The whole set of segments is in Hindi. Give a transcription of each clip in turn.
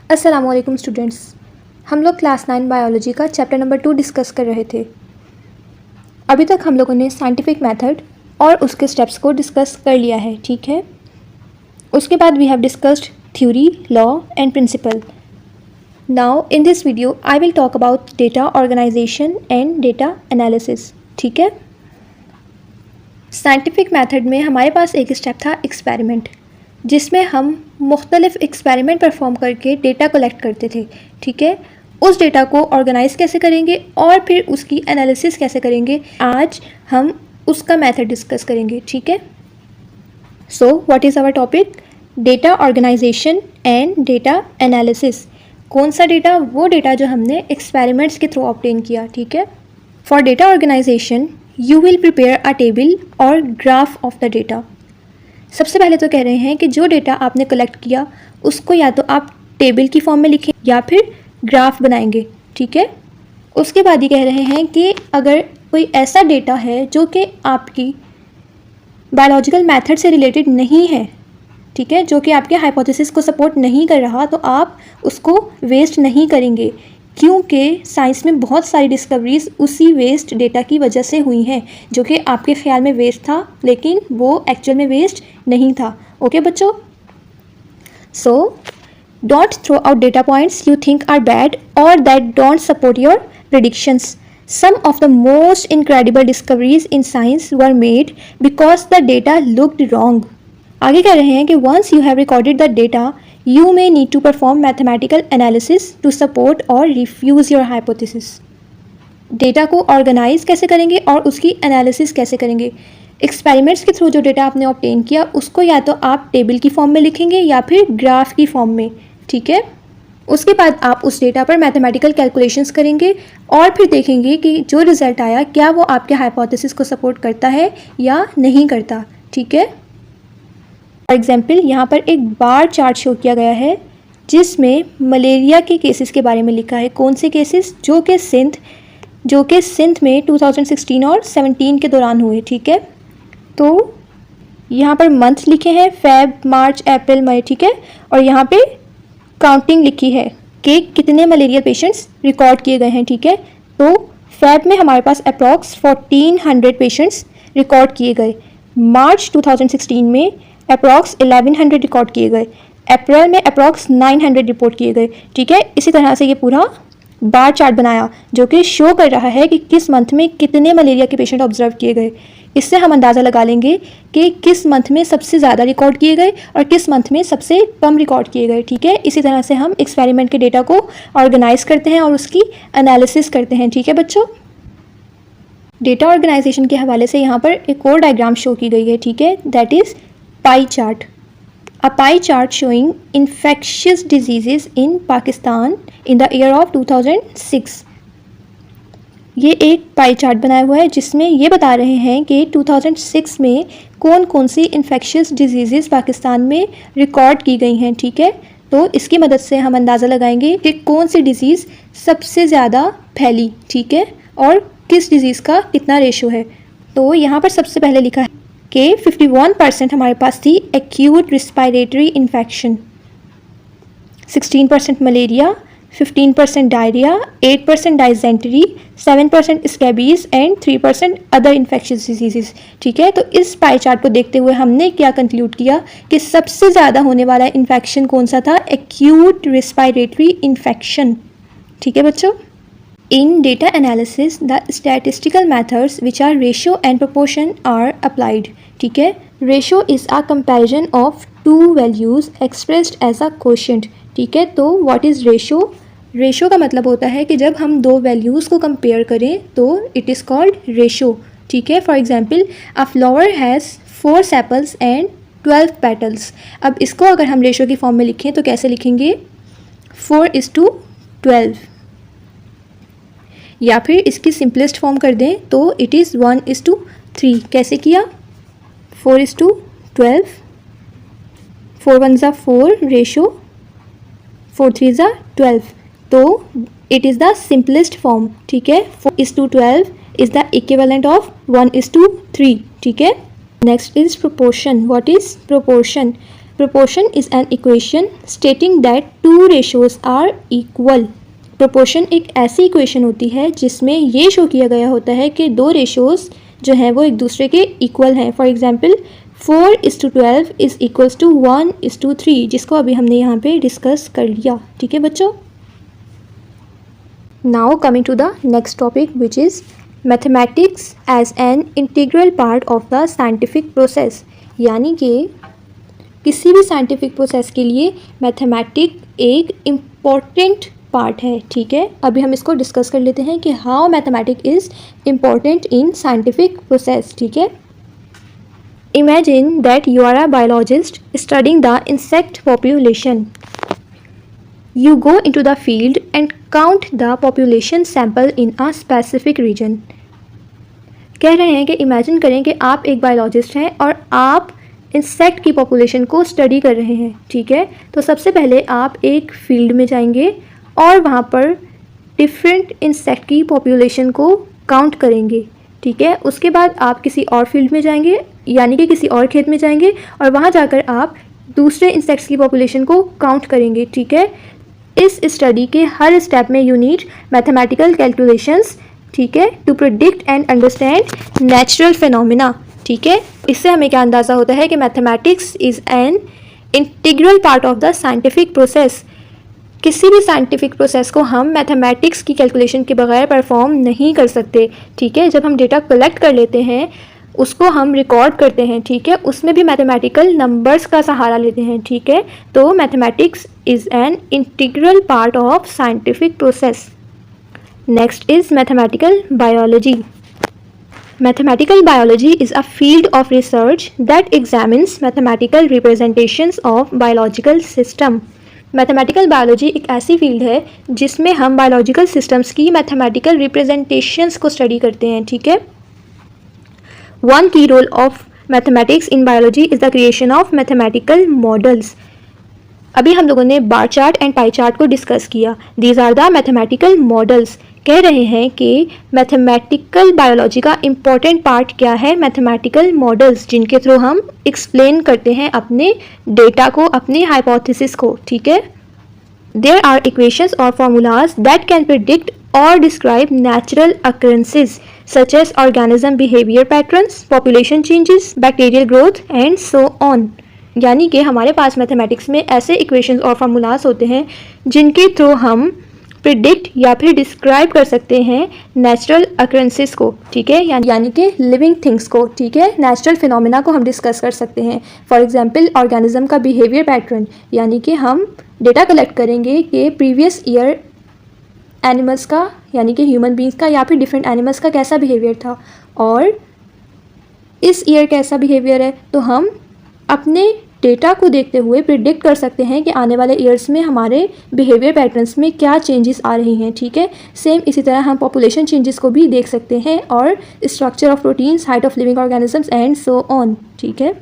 अस्सलामुअलैकुम स्टूडेंट्स, हम लोग क्लास 9 बायोलॉजी का चैप्टर नंबर 2 डिस्कस कर रहे थे। अभी तक हम लोगों ने साइंटिफिक मेथड और उसके स्टेप्स को डिस्कस कर लिया है, ठीक है। उसके बाद we have discussed theory, law and principle. Now in this video I will talk about data organisation and data analysis, ठीक है। साइंटिफिक मेथड में हमारे पास एक स्टेप था एक्सपेरिमेंट, जिसमें हम मुख्तलिफ एक्सपेरिमेंट परफॉर्म करके डेटा कलेक्ट करते थे, ठीक है। उस डेटा को ऑर्गेनाइज कैसे करेंगे और फिर उसकी एनालिसिस कैसे करेंगे, आज हम उसका मेथड डिस्कस करेंगे, ठीक है। So what is our topic? Data organisation and data analysis. कौन सा डेटा? वो डेटा जो हमने एक्सपेरिमेंट्स के थ्रू ऑब्टेन किया, ठीक है। For data organisation you will prepare a table और ग्राफ ऑफ द डेटा। सबसे पहले तो कह रहे हैं कि जो डेटा आपने कलेक्ट किया उसको या तो आप टेबल की फॉर्म में लिखें या फिर ग्राफ बनाएंगे, ठीक है। उसके बाद ही कह रहे हैं कि अगर कोई ऐसा डेटा है जो कि आपकी बायोलॉजिकल मेथड से रिलेटेड नहीं है, ठीक है, जो कि आपके हाइपोथेसिस को सपोर्ट नहीं कर रहा, तो आप उसको वेस्ट नहीं करेंगे, क्योंकि साइंस में बहुत सारी डिस्कवरीज उसी वेस्ट डेटा की वजह से हुई हैं, जो कि आपके ख्याल में वेस्ट था लेकिन वो एक्चुअल में वेस्ट नहीं था। ओके बच्चों, so don't throw out data points you think are bad और that don't support your predictions. Some of the most incredible discoveries in science were made because the data looked wrong. आगे कह रहे हैं कि once you have recorded the data, you may need to perform mathematical analysis to support or refuse your hypothesis. Data को ऑर्गेनाइज कैसे करेंगे और उसकी एनालिसिस कैसे करेंगे? एक्सपेरिमेंट्स के थ्रू जो डेटा आपने ऑब्टेन किया उसको या तो आप टेबल की फॉर्म में लिखेंगे या फिर ग्राफ की फॉर्म में, ठीक है। उसके बाद आप उस डेटा पर मैथमेटिकल कैलकुलेशंस करेंगे और फिर देखेंगे कि जो रिज़ल्ट आया क्या वो आपके हाइपोथेसिस को सपोर्ट करता है या नहीं करता, ठीक है। फॉर एग्जांपल यहाँ पर एक बार चार्ट शो किया गया है जिसमें मलेरिया के केसेस के बारे में लिखा है। कौन से केसेस? जो कि सिंध में 2016 और 17 के दौरान हुए, ठीक है। तो यहाँ पर मंथ लिखे हैं, फेब, मार्च, अप्रैल, मई, ठीक है। और यहाँ पे काउंटिंग लिखी है कि कितने मलेरिया पेशेंट्स रिकॉर्ड किए गए हैं, ठीक है। तो फेब में हमारे पास अप्रॉक्स 1400 पेशेंट्स रिकॉर्ड किए गए, मार्च 2016 में अप्रॉक्स 1100 रिकॉर्ड किए गए, अप्रैल में अप्रॉक्स 900 रिपोर्ट किए गए, ठीक है। इसी तरह से ये पूरा बार चार्ट बनाया जो कि शो कर रहा है कि किस मंथ में कितने मलेरिया के पेशेंट ऑब्जर्व किए गए। इससे हम अंदाज़ा लगा लेंगे कि किस मंथ में सबसे ज़्यादा रिकॉर्ड किए गए और किस मंथ में सबसे कम रिकॉर्ड किए गए, ठीक है। इसी तरह से हम एक्सपेरिमेंट के डेटा को ऑर्गेनाइज करते हैं और उसकी एनालिसिस करते हैं, ठीक है बच्चों। डेटा ऑर्गेनाइजेशन के हवाले से यहाँ पर एक और डायग्राम शो की गई है, ठीक है, that is pie chart. A pie chart showing infectious diseases in Pakistan in the year of 2006. ये एक पाई चार्ट बनाया हुआ है जिसमें ये बता रहे हैं कि 2006 में कौन कौन सी इन्फेक्शियस डिजीज़ेस पाकिस्तान में रिकॉर्ड की गई हैं, ठीक है। तो इसकी मदद से हम अंदाज़ा लगाएंगे कि कौन सी डिज़ीज़ सबसे ज़्यादा फैली, ठीक है, और किस डिज़ीज़ का कितना रेशो है। तो यहाँ पर सबसे पहले लिखा है कि 51% हमारे पास थी acute respiratory infection, 16% malaria, 15% diarrhoea, 8% डाइजेंट्री, 7% scabies and 3% other infectious disease, ठीक है। तो इस पाई चार्ट को देखते हुए हमने क्या कंक्लूड किया कि सबसे ज़्यादा होने वाला इन्फेक्शन कौन सा था? एक्यूट रिस्पायरेटरी इन्फेक्शन, ठीक है बच्चों। In data analysis, the statistical methods which are ratio and proportion are applied, ठीक है। Ratio is a comparison of two values expressed as a quotient, ठीक है। तो what is ratio? Ratio का मतलब होता है कि जब हम दो वैल्यूज़ को कंपेयर करें तो it is called ratio, ठीक है। For example, a flower has 4 sepals and 12 petals. अब इसको अगर हम रेशो की फॉर्म में लिखें तो कैसे लिखेंगे? 4:12। या फिर इसकी सिंपलेस्ट फॉर्म कर दें तो इट इज़ 1:3। कैसे किया? 4:12, 4 1 ज़ा 4 रेशो 4 3 ज़ा 12। तो it is the simplest form, ठीक है। 4:12 इज़ द इक्विवेलेंट ऑफ 1:3, ठीक है। Next is proportion. What is proportion? Proportion is an equation stating that two ratios are equal. Proportion एक ऐसी इक्वेशन होती है जिसमें ये शो किया गया होता है कि दो रेशोज़ जो हैं वो एक दूसरे के इक्वल हैं। For example 4:12 is equals to 1:3, जिसको अभी हमने यहाँ पे डिस्कस कर लिया। ठीक है बच्चों। Now coming to the next topic which is mathematics as an integral part of the scientific process. यानी कि किसी भी साइंटिफिक प्रोसेस के लिए मैथमेटिक्स एक इम्पॉर्टेंट पार्ट है। ठीक है, अभी हम इसको डिस्कस कर लेते हैं कि how mathematics is important in scientific process. ठीक है, imagine that you are a biologist studying the insect population. You go into the field and count the population sample in a specific region. कह रहे हैं कि इमेजिन करें कि आप एक बायोलॉजिस्ट हैं और आप इंसेक्ट की पॉपुलेशन को स्टडी कर रहे हैं। ठीक है, तो सबसे पहले आप एक फील्ड में जाएंगे और वहाँ पर डिफरेंट इंसेक्ट की पॉपुलेशन को काउंट करेंगे। ठीक है, उसके बाद आप किसी और फील्ड में जाएंगे, यानी कि किसी और खेत में जाएंगे और वहाँ जाकर आप दूसरे इंसेक्ट्स की पॉपुलेशन को काउंट करेंगे। ठीक है, इस स्टडी के हर स्टेप में यू नीड मैथमेटिकल कैलकुलेशंस। ठीक है, to predict and understand natural phenomena. ठीक है, इससे हमें क्या अंदाज़ा होता है कि mathematics is an integral part of the scientific process. किसी भी साइंटिफिक प्रोसेस को हम मैथमेटिक्स की कैलकुलेशन के बगैर परफॉर्म नहीं कर सकते। ठीक है, जब हम डेटा कलेक्ट कर लेते हैं, उसको हम रिकॉर्ड करते हैं। ठीक है, उसमें भी मैथमेटिकल नंबर्स का सहारा लेते हैं। ठीक है, तो mathematics is an integral part of scientific process. Next is mathematical biology. Mathematical biology is a field of research that examines mathematical representations of biological system. Mathematical biology एक ऐसी फील्ड है जिसमें हम बायोलॉजिकल सिस्टम्स की मैथमेटिकल रिप्रेजेंटेशंस को स्टडी करते हैं। ठीक है, One key role of mathematics in biology is the creation of mathematical models. अभी हम लोगों ने bar chart and pie chart को डिस्कस किया। These are the mathematical models. कह रहे हैं कि मैथमेटिकल बायोलॉजी का इम्पॉर्टेंट पार्ट क्या है? मैथमेटिकल मॉडल्स, जिनके थ्रू हम एक्सप्लेन करते हैं अपने डेटा को, अपनी हाइपोथेसिस को। ठीक है, देयर आर इक्वेशंस और formulas that can predict or describe natural occurrences such as organism behavior patterns, population changes, bacterial growth and so on. यानी कि हमारे पास मैथमेटिक्स में ऐसे इक्वेशंस और फार्मूलाज होते हैं जिनके थ्रू हम प्रिडिक्ट या फिर डिस्क्राइब कर सकते हैं नेचुरल अकरेंसेस को। ठीक है, यानी कि लिविंग थिंग्स को। ठीक है, नेचुरल फिनोमिना को हम डिस्कस कर सकते हैं। फॉर एग्जांपल ऑर्गेनिज्म का बिहेवियर पैटर्न, यानी कि हम डेटा कलेक्ट करेंगे कि प्रीवियस ईयर एनिमल्स का, यानी कि ह्यूमन बींग्स का या फिर डिफरेंट एनिमल्स का कैसा बिहेवियर था और इस ईयर कैसा बिहेवियर है, तो हम अपने डेटा को देखते हुए प्रिडिक्ट कर सकते हैं कि आने वाले ईयर्स में हमारे बिहेवियर पैटर्न्स में क्या चेंजेस आ रही हैं। ठीक है, सेम इसी तरह हम पॉपुलेशन चेंजेस को भी देख सकते हैं और structure of proteins, height of living organisms and so on. ठीक है,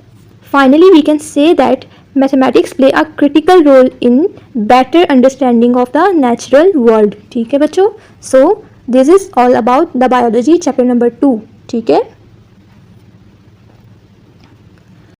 finally we can say that mathematics play a critical role in better understanding of the natural world. ठीक है बच्चों, so this is all about the biology chapter number 2। ठीक है।